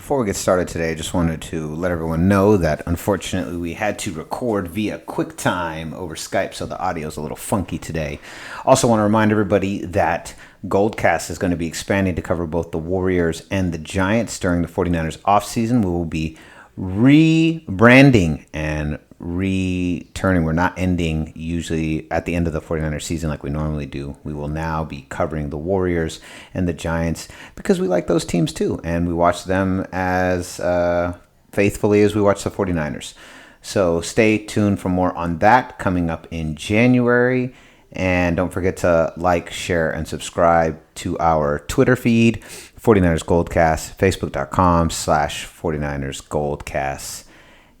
before we get started today, I just wanted to let everyone know that unfortunately we had to record via QuickTime over Skype, so the audio is a little funky today. Also want to remind everybody that GoldCast is going to be expanding to cover both the Warriors and the Giants during the 49ers offseason. We will be rebranding and returning. We're not ending usually at the end of the 49ers season like we normally do. We will now be covering the Warriors and the Giants because we like those teams too, and we watch them as faithfully as we watch the 49ers. So stay tuned for more on that coming up in January. And don't forget to like, share, and subscribe to our Twitter feed, 49ers Goldcast, facebook.com/49ers Goldcast.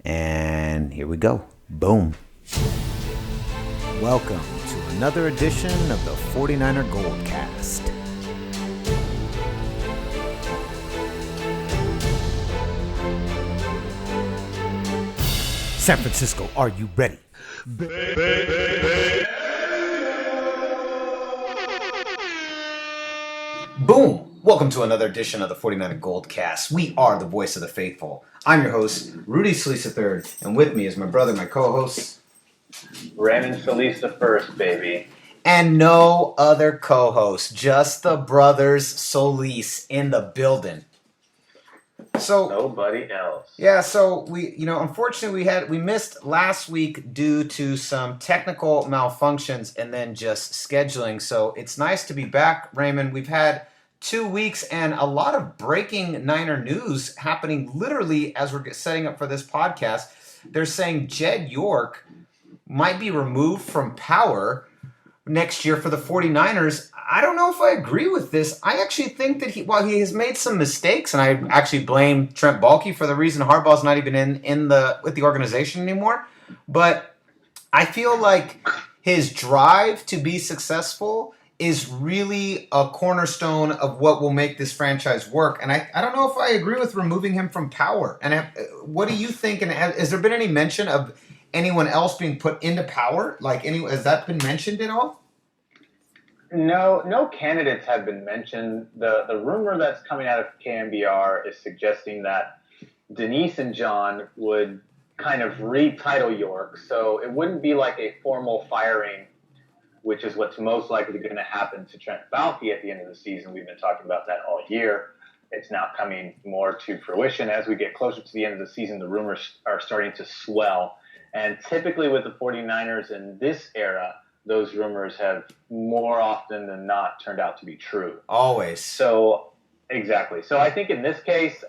And here we go. Boom. Welcome to another edition of the 49er Goldcast. San Francisco, are you ready? Boom! Welcome to another edition of the 49er Goldcast. We are the voice of the faithful. I'm your host, Rudy Solis III, and with me is my brother, my co-host, Raymond Solis the First, baby. And no other co-host, just the brothers Solis in the building. So nobody else. Yeah, so unfortunately we missed last week due to some technical malfunctions and then just scheduling. So it's nice to be back, Raymond. We've had 2 weeks and a lot of breaking Niner news happening literally as we're setting up for this podcast. They're saying Jed York might be removed from power next year for the 49ers. I don't know if I agree with this. I actually think that he has made some mistakes, and I actually blame Trent Baalke for the reason Harbaugh's not even with the organization anymore. But I feel like his drive to be successful is really a cornerstone of what will make this franchise work. And I don't know if I agree with removing him from power. And what do you think? And has there been any mention of anyone else being put into power? Has that been mentioned at all? No candidates have been mentioned. The rumor that's coming out of KNBR is suggesting that Denise and John would kind of retitle York. So it wouldn't be like a formal firing, which is what's most likely going to happen to Trent Baalke at the end of the season. We've been talking about that all year. It's now coming more to fruition. As we get closer to the end of the season, the rumors are starting to swell. And typically with the 49ers in this era, those rumors have more often than not turned out to be true. Always. So, exactly. So I think in this case,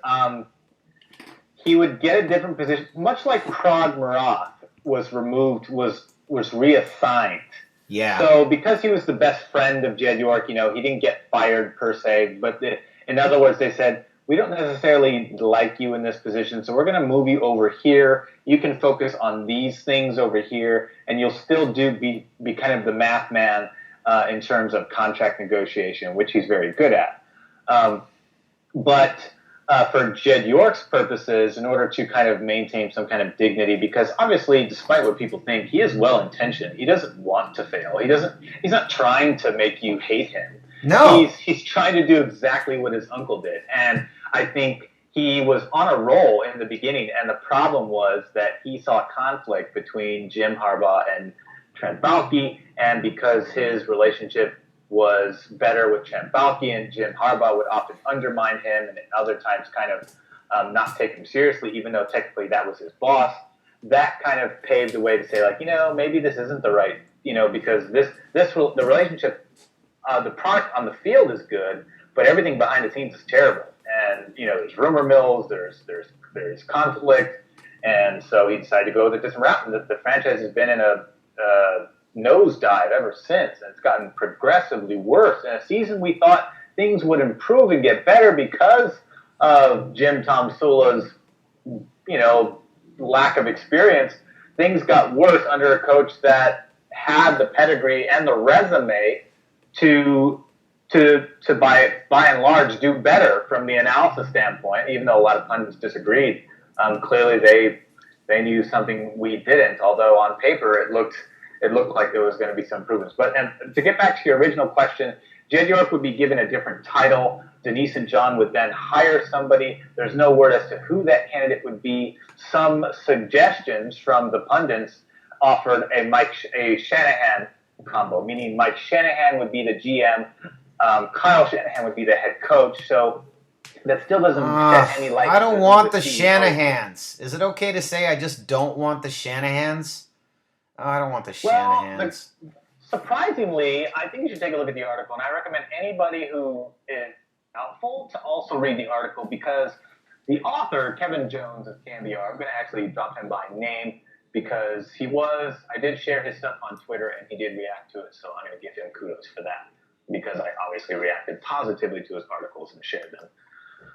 he would get a different position, much like Krog Marath was reassigned. Yeah. So because he was the best friend of Jed York, he didn't get fired per se. But in other words, they said, we don't necessarily like you in this position, so we're going to move you over here. You can focus on these things over here, and you'll still be kind of the math man in terms of contract negotiation, which he's very good at. But for Jed York's purposes, in order to kind of maintain some kind of dignity, because obviously, despite what people think, he is well-intentioned. He doesn't want to fail. He's not trying to make you hate him. No. He's trying to do exactly what his uncle did. And I think he was on a roll in the beginning, and the problem was that he saw conflict between Jim Harbaugh and Trent Baalke, and because his relationship was better with Trent Baalke, and Jim Harbaugh would often undermine him and at other times kind of not take him seriously, even though technically that was his boss, that kind of paved the way to say, maybe this isn't the right, because the relationship, the product on the field is good, but everything behind the scenes is terrible. And, there's rumor mills, there's conflict, and so he decided to go with a different route. And the franchise has been in a nosedive ever since, and it's gotten progressively worse. In a season we thought things would improve and get better because of Jim Tom Sula's, lack of experience, things got worse under a coach that had the pedigree and the resume to by and large do better from the analysis standpoint, even though a lot of pundits disagreed. Clearly they knew something we didn't, although on paper it looked like there was going to be some improvements. But to get back to your original question, Jed York would be given a different title. Denise and John would then hire somebody. There's no word as to who that candidate would be. Some suggestions from the pundits offered a Shanahan combo, meaning Mike Shanahan would be the GM, Kyle Shanahan would be the head coach. So that still doesn't shed any light. I don't want the Shanahans. Is it okay to say I just don't want the Shanahans? Oh, I don't want the Shanahans. Surprisingly, I think you should take a look at the article, and I recommend anybody who is doubtful to also read the article, because the author, Kevin Jones of Cambiar, I'm going to actually drop him by name because I did share his stuff on Twitter and he did react to it, so I'm going to give him kudos for that because I obviously reacted positively to his articles and shared them.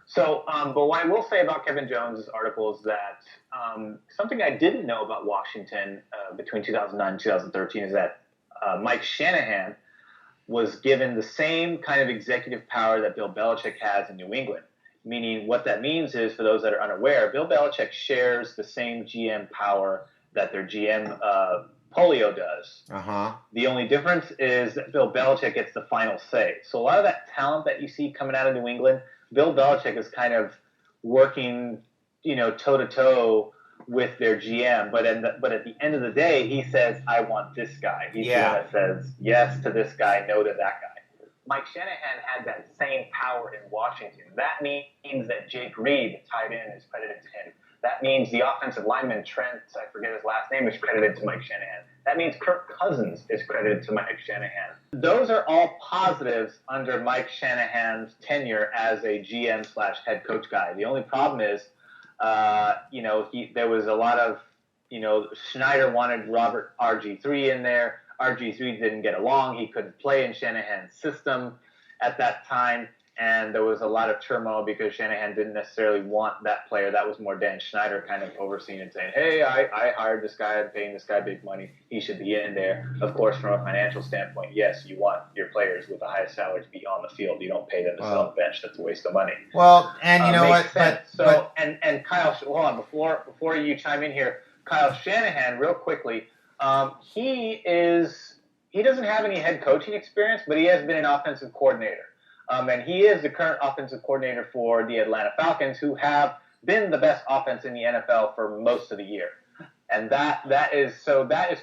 So, but what I will say about Kevin Jones' article is that something I didn't know about Washington between 2009 and 2013 is that Mike Shanahan was given the same kind of executive power that Bill Belichick has in New England. Meaning what that means is, for those that are unaware, Bill Belichick shares the same GM power that their GM Polio does. Uh-huh. The only difference is that Bill Belichick gets the final say. So a lot of that talent that you see coming out of New England, Bill Belichick is kind of working, toe-to-toe with their GM. But at the end of the day, he says, I want this guy. He's the one that says yes to this guy, no to that guy. Mike Shanahan had that same power in Washington. That means that Jake Reed, tight end, is credited to him. That means the offensive lineman, Trent, I forget his last name, is credited to Mike Shanahan. That means Kirk Cousins is credited to Mike Shanahan. Those are all positives under Mike Shanahan's tenure as a GM/head coach guy. The only problem is, there was a lot of, Schneider wanted Robert RG3 in there. RG3 didn't get along. He couldn't play in Shanahan's system at that time. And there was a lot of turmoil because Shanahan didn't necessarily want that player. That was more Dan Schneider kind of overseeing and saying, hey, I hired this guy, I'm paying this guy big money. He should be in there. Of course, from a financial standpoint, yes, you want your players with the highest salary to be on the field. You don't pay them to sit on the bench. That's a waste of money. Well, and you know what? And Kyle, hold on, before you chime in here, Kyle Shanahan, real quickly, he doesn't have any head coaching experience, but he has been an offensive coordinator. And he is the current offensive coordinator for the Atlanta Falcons, who have been the best offense in the NFL for most of the year. And that is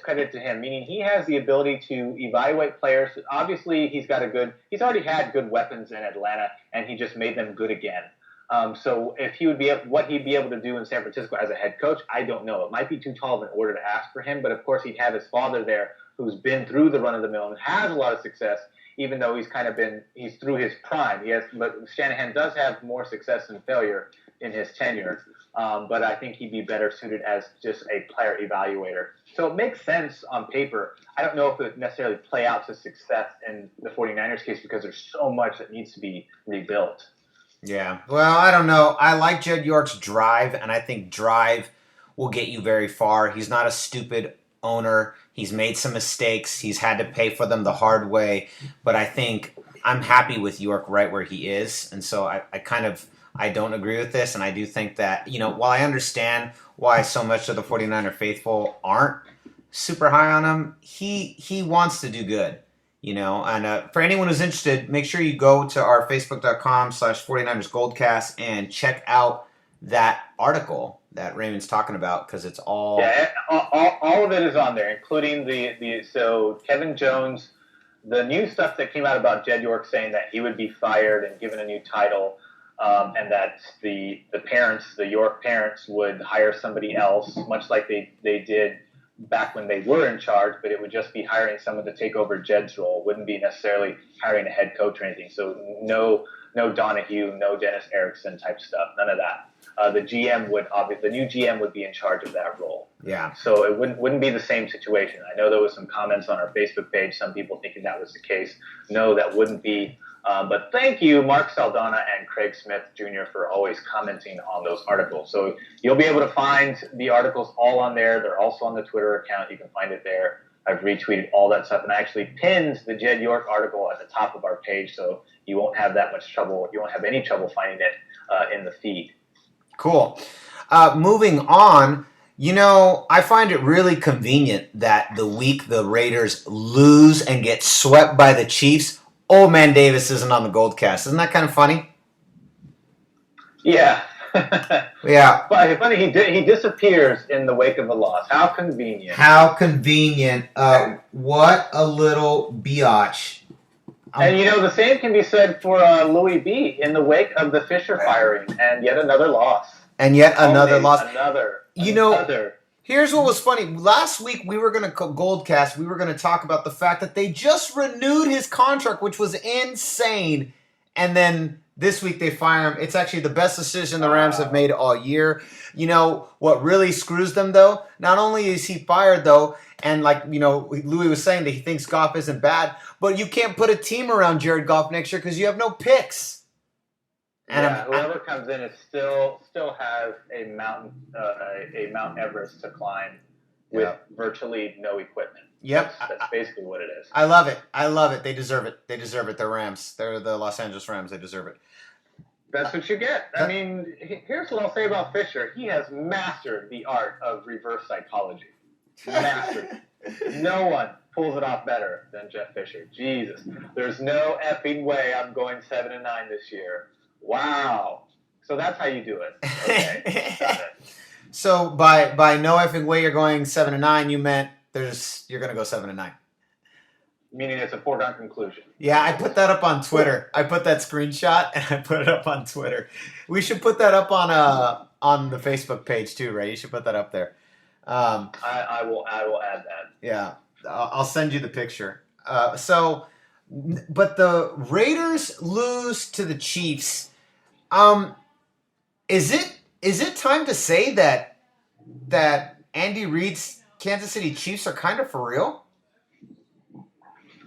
credit to him, meaning he has the ability to evaluate players. Obviously, he's already had good weapons in Atlanta, and he just made them good again. So if what he'd be able to do in San Francisco as a head coach, I don't know. It might be too tall of an order to ask for him, but of course he'd have his father there, who's been through the run of the mill and has a lot of success, even though he's through his prime. But Shanahan does have more success than failure in his tenure. But I think he'd be better suited as just a player evaluator. So it makes sense on paper. I don't know if it would necessarily play out to success in the 49ers case because there's so much that needs to be rebuilt. Yeah. Well, I don't know. I like Jed York's drive, and I think drive will get you very far. He's not a stupid owner. He's made some mistakes. He's had to pay for them the hard way. But I think I'm happy with York right where he is. And so I don't agree with this. And I do think that, while I understand why so much of the 49er faithful aren't super high on him, he wants to do good. And for anyone who's interested, make sure you go to our facebook.com/49ers GoldCast and check out that article that Raymond's talking about, because it's all... Yeah, all of it is on there, including so Kevin Jones, the new stuff that came out about Jed York saying that he would be fired and given a new title, and that the York parents would hire somebody else, much like they did back when they were in charge, but it would just be hiring someone to take over Jed's role. It wouldn't be necessarily hiring a head coach or anything. So no Donahue, no Dennis Erickson type stuff, none of that. The new GM would be in charge of that role. Yeah. So it wouldn't be the same situation. I know there was some comments on our Facebook page, some people thinking that was the case. No, that wouldn't be. But thank you, Mark Saldana and Craig Smith Jr., for always commenting on those articles. So you'll be able to find the articles all on there. They're also on the Twitter account. You can find it there. I've retweeted all that stuff, and I actually pinned the Jed York article at the top of our page, so you won't have that much trouble. You won't have any trouble finding it in the feed. Cool. Moving on, I find it really convenient that the week the Raiders lose and get swept by the Chiefs, Old Man Davis isn't on the GoldCast. Isn't that kind of funny? Yeah. Yeah. But funny, he disappears in the wake of a loss. How convenient. How convenient. What a little biatch. And the same can be said for Louis B. in the wake of the Fisher firing, and yet another loss. And yet another loss. Another. Here's what was funny. Last week we were going to GoldCast. We were going to talk about the fact that they just renewed his contract, which was insane. And then this week they fire him. It's actually the best decision the Rams have made all year. You know what really screws them though? Not only is he fired though, and Louis was saying that he thinks Goff isn't bad, but you can't put a team around Jared Goff next year because you have no picks. And whoever comes in is still has a Mount Everest to climb with virtually no equipment. Yep, that's basically what it is. I love it. They deserve it. They're Rams. They're the Los Angeles Rams. They deserve it. That's what you get. I mean, here's what I'll say about Fisher. He has mastered the art of reverse psychology. Mastered. No one pulls it off better than Jeff Fisher. Jesus. There's no effing way I'm going 7-9 this year. Wow. So that's how you do it. Okay. Got it. So by no effing way you're going 7-9, you meant you're going to go 7-9. Meaning it's a foregone conclusion. Yeah, I put that up on Twitter. I put that screenshot and I put it up on Twitter. We should put that up on the Facebook page too, right? You should put that up there. I will add that. Yeah, I'll send you the picture. But the Raiders lose to the Chiefs. Is it time to say that Andy Reid's Kansas City Chiefs are kind of for real?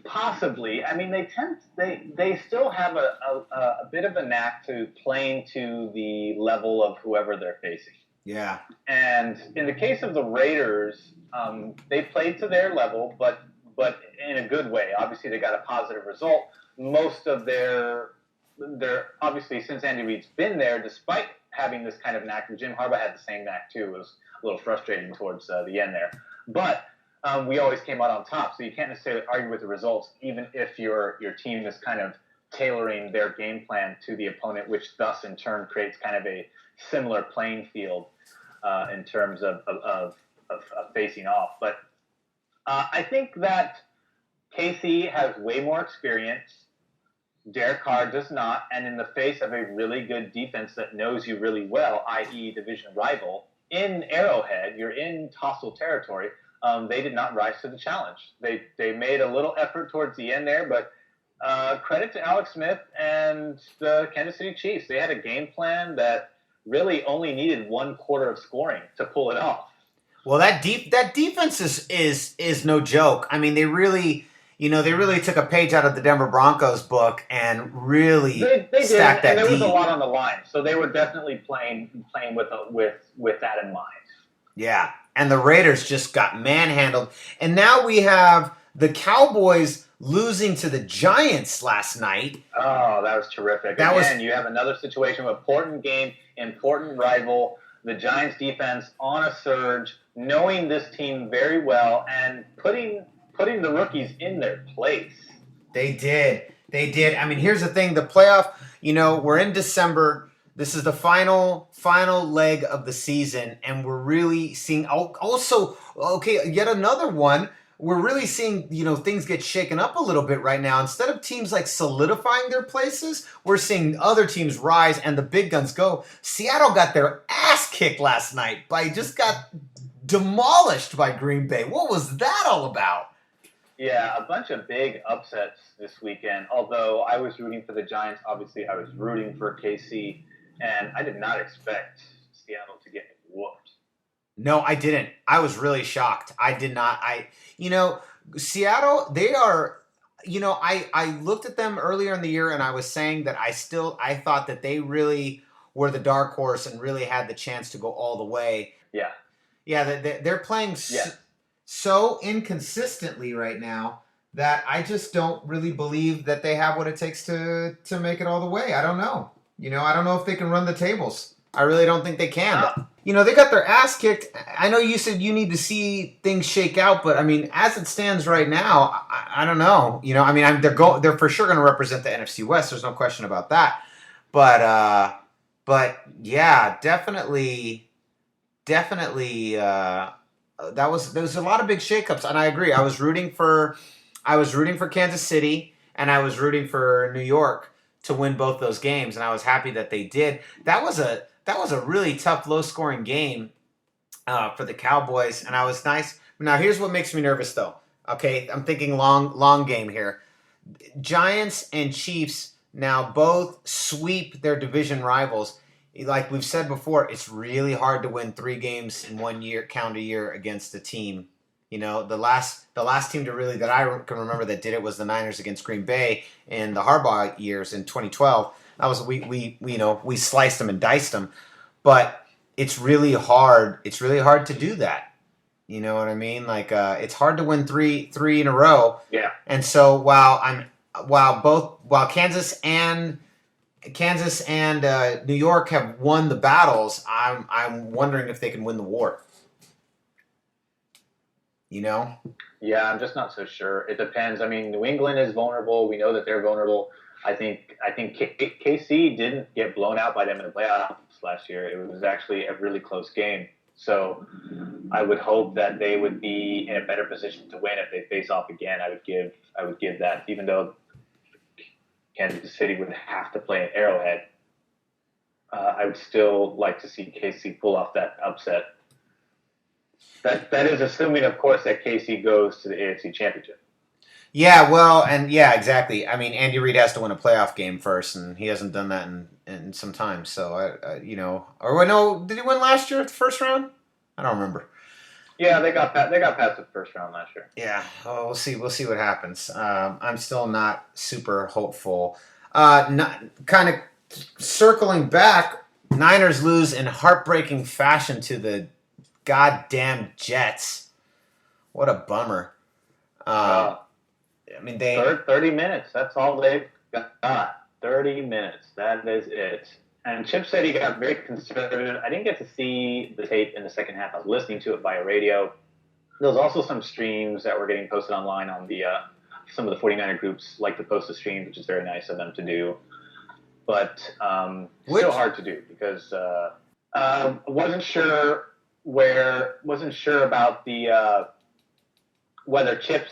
Possibly. I mean, they still have a bit of a knack to playing to the level of whoever they're facing. Yeah. And in the case of the Raiders, they played to their level, but in a good way. Obviously, they got a positive result. Most of their obviously, since Andy Reid's been there, despite having this kind of knack, and Jim Harbaugh had the same knack too. It was a little frustrating towards the end there. But we always came out on top, so you can't necessarily argue with the results, even if your team is kind of tailoring their game plan to the opponent, which thus in turn creates kind of a similar playing field in terms of facing off. But I think that KC has way more experience. Derek Carr does not, and in the face of a really good defense that knows you really well, i.e. division rival, in Arrowhead, you're in hostile territory, they did not rise to the challenge. They made a little effort towards the end there, but credit to Alex Smith and the Kansas City Chiefs. They had a game plan that really only needed one quarter of scoring to pull it off. Well, that defense is no joke. I mean, they really took a page out of the Denver Broncos book and really stacked that and there was deep. a lot on the line, so they were definitely playing with that in mind. Yeah, and the Raiders just got manhandled, and now we have the Cowboys losing to the Giants last night. Oh, that was terrific. You have another situation, important game, important rival. The Giants defense on a surge, knowing this team very well, and putting the rookies in their place. They did. I mean, here's the thing. The playoff, we're in December. This is the final leg of the season, and we're really seeing also, yet another one. We're really seeing, things get shaken up a little bit right now. Instead of teams like solidifying their places, we're seeing other teams rise and the big guns go. Seattle got their ass kicked last night just got demolished by Green Bay. What was that all about? Yeah, a bunch of big upsets this weekend. Although I was rooting for the Giants, obviously I was rooting for KC, and I did not expect Seattle to get whooped. No, I didn't. I was really shocked. I did not. Seattle, they are, I looked at them earlier in the year and I was saying that I thought that they really were the dark horse and really had the chance to go all the way. Yeah. Yeah, they're playing so inconsistently right now that I just don't really believe that they have what it takes to make it all the way. I don't know. I don't know if they can run the tables. I really don't think they can. They got their ass kicked. I know you said you need to see things shake out, but I mean, as it stands right now, I don't know. They're for sure going to represent the NFC West. There's no question about that. But But yeah, definitely. There was a lot of big shakeups, and I agree. I was rooting for Kansas City, and I was rooting for New York to win both those games, and I was happy that they did. That was a really tough, low scoring game for the Cowboys, and I was nice. Now here's what makes me nervous, though. Okay, I'm thinking long game here. Giants and Chiefs now both sweep their division rivals. Like we've said before, it's really hard to win 3 games in 1 year, calendar year, against a team. You know, the last team to really that I can remember that did it was the Niners against Green Bay in the Harbaugh years in 2012. That was we sliced them and diced them, but it's really hard. It's really hard to do that. You know what I mean? Like it's hard to win three in a row. Yeah. And so while Kansas and New York have won the battles, I'm wondering if they can win the war. You know? Yeah, I'm just not so sure. It depends. I mean, New England is vulnerable. We know that they're vulnerable. I think KC didn't get blown out by them in the playoffs last year. It was actually a really close game. So I would hope that they would be in a better position to win if they face off again. I would give that, even though Kansas City would have to play an Arrowhead. I would still like to see KC pull off that upset. That is assuming, of course, that KC goes to the AFC Championship. Yeah, well, and yeah, exactly. I mean, Andy Reid has to win a playoff game first, and he hasn't done that in some time. So or no, did he win last year at the first round? I don't remember. Yeah, they got past the first round last year. Yeah, we'll see. We'll see what happens. I'm still not super hopeful. Kind of circling back, Niners lose in heartbreaking fashion to the goddamn Jets. What a bummer. I mean, 30 minutes. That's all they've got. 30 minutes. That is it. And Chip said he got very conservative. I didn't get to see the tape in the second half. I was listening to it via radio. There was also some streams that were getting posted online on the some of the 49er groups like to post the streams, which is very nice of them to do. But still hard to do because wasn't sure about the whether Chip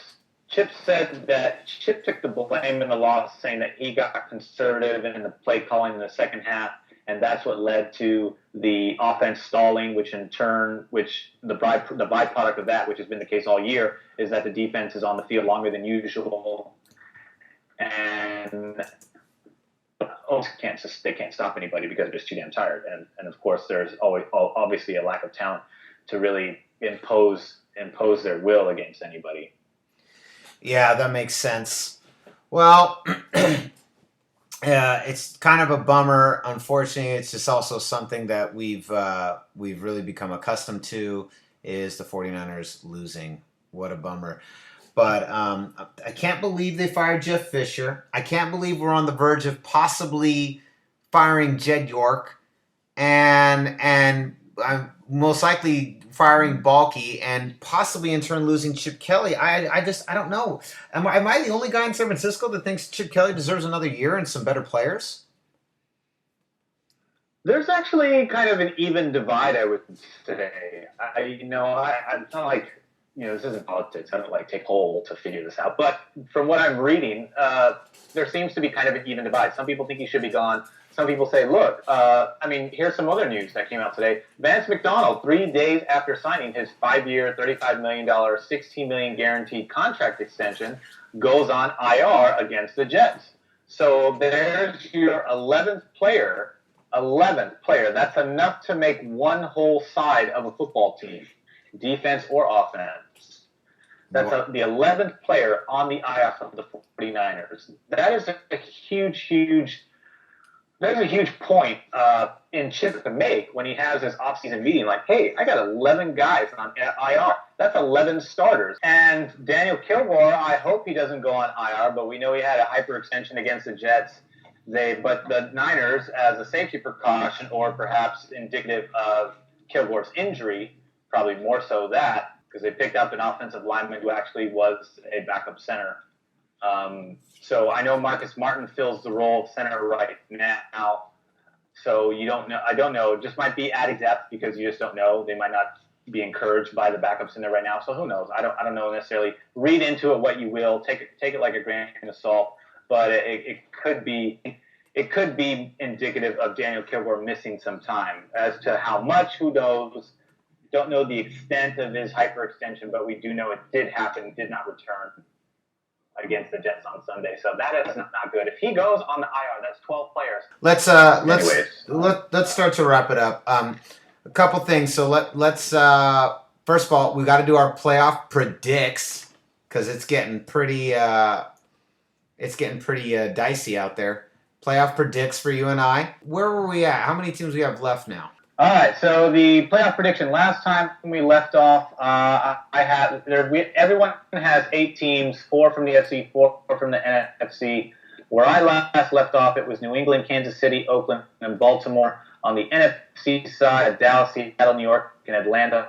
said that Chip took the blame in the loss, saying that he got conservative in the play calling in the second half, and that's what led to the offense stalling, which in turn, the byproduct of that, which has been the case all year, is that the defense is on the field longer than usual, and they can't stop anybody because they're just too damn tired. And of course, there's always obviously a lack of talent to really impose their will against anybody. Yeah, that makes sense. Well, it's kind of a bummer. Unfortunately, it's just also something that we've really become accustomed to is the 49ers losing. What a bummer. But I can't believe they fired Jeff Fisher. I can't believe we're on the verge of possibly firing Jed York, and I'm most likely firing Balky, and possibly in turn losing Chip Kelly. I don't know. Am I the only guy in San Francisco that thinks Chip Kelly deserves another year and some better players? There's actually kind of an even divide, I would say. I'm not like, this isn't politics. I don't like take hold to figure this out. But from what I'm reading, there seems to be kind of an even divide. Some people think he should be gone. Some people say, look, here's some other news that came out today. Vance McDonald, 3 days after signing his 5-year, $35 million, $16 million guaranteed contract extension, goes on IR against the Jets. So there's your 11th player. 11th player. That's enough to make one whole side of a football team, defense or offense. That's the 11th player on the IR of the 49ers. That is a huge There's a huge point in Chip to make when he has his offseason meeting. Like, hey, I got 11 guys on IR. That's 11 starters. And Daniel Kilgore, I hope he doesn't go on IR, but we know he had a hyperextension against the Jets. But the Niners, as a safety precaution, or perhaps indicative of Kilgore's injury, probably more so that, because they picked up an offensive lineman who actually was a backup center. So I know Marcus Martin fills the role of center right now. So you don't know. I don't know. It just might be adding depth because you just don't know. They might not be encouraged by the backups in there right now. So who knows? I don't know necessarily. Read into it what you will. Take it like a grain of salt. But it could be indicative of Daniel Kilgore missing some time. As to how much, who knows? Don't know the extent of his hyperextension, but we do know it did happen. Did not return against the Jets on Sunday, so that is not good. If he goes on the IR, that's 12 players. Let's start to wrap it up. A couple things. So let's first of all, we got to do our playoff predicts because it's getting pretty dicey out there. Playoff predicts for you and I. Where were we at? How many teams we have left now? All right, so the playoff prediction. Last time we left off, everyone has 8 teams, 4 from the FC, 4 from the NFC. Where I last left off, it was New England, Kansas City, Oakland, and Baltimore. On the NFC side, Dallas, Seattle, New York, and Atlanta.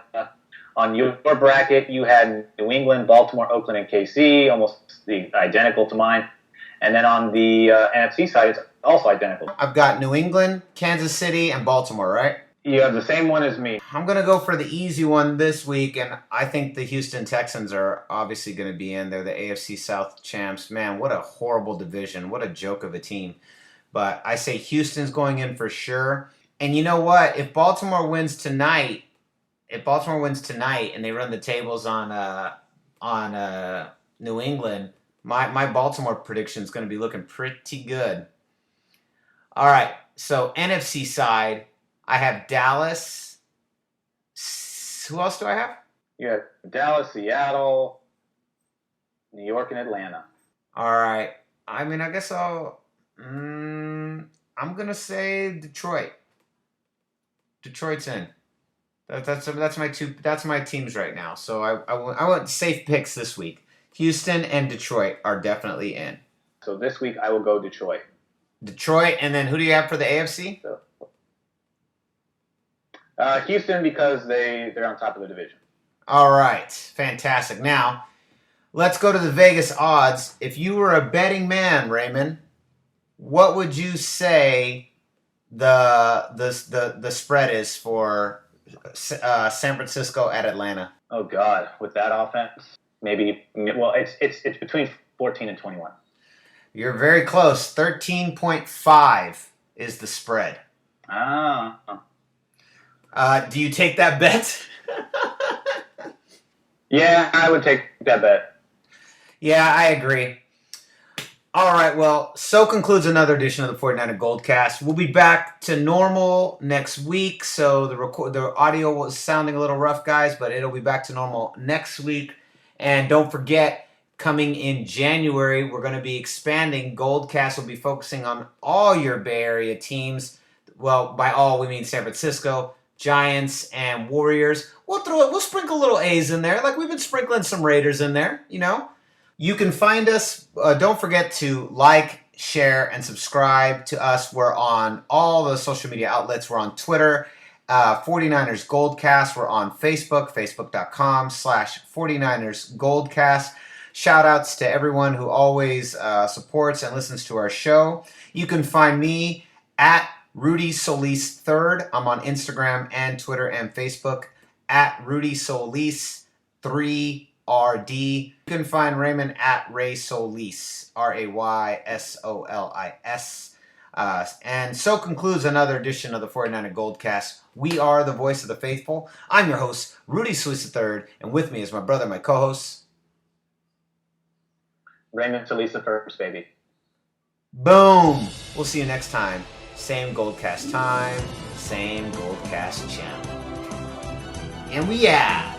On your bracket, you had New England, Baltimore, Oakland, and KC, almost identical to mine. And then on the NFC side, it's also identical. I've got New England, Kansas City, and Baltimore, right? You have the same one as me. I'm going to go for the easy one this week, and I think the Houston Texans are obviously going to be in. They're the AFC South champs. Man, what a horrible division. What a joke of a team. But I say Houston's going in for sure. And you know what? If Baltimore wins tonight and they run the tables on New England, my Baltimore prediction is going to be looking pretty good. All right, so NFC side, I have Dallas. Who else do I have? You have Dallas, Seattle, New York, and Atlanta. All right. I mean, I guess I'm gonna say Detroit. Detroit's in. That's my two. That's my teams right now. So I want safe picks this week. Houston and Detroit are definitely in. So this week I will go Detroit. Detroit, and then who do you have for the AFC? Houston, because they're on top of the division. All right, fantastic. Now, let's go to the Vegas odds. If you were a betting man, Raymond, what would you say the spread is for San Francisco at Atlanta? Oh God, with that offense, maybe. Well, it's between 14 and 21. You're very close. 13.5 is the spread. Ah. Do you take that bet? Yeah, I would take that bet. Yeah, I agree. All right, well, so concludes another edition of the 49er GoldCast. We'll be back to normal next week, so the audio was sounding a little rough, guys, but it'll be back to normal next week. And don't forget, coming in January, we're going to be expanding. GoldCast will be focusing on all your Bay Area teams. Well, by all, we mean San Francisco, Giants, and Warriors. We'll sprinkle little A's in there, like we've been sprinkling some Raiders in there, you know. You can find us. Don't forget to like, share, and subscribe to us. We're on all the social media outlets. We're on Twitter, 49ers GoldCast. We're on Facebook, facebook.com/49ers GoldCast. Shout outs to everyone who always supports and listens to our show. You can find me at Rudy Solis 3rd. I'm on Instagram and Twitter and Facebook at Rudy Solis 3RD. You can find Raymond at Ray Solis, RAYSOLIS. And so concludes another edition of the 49er GoldCast. We are the voice of the faithful. I'm your host, Rudy Solis 3rd, and with me is my brother, my co-host, Raymond Solis 1st, baby. Boom! We'll see you next time. Same GoldCast time, same GoldCast channel. And we out.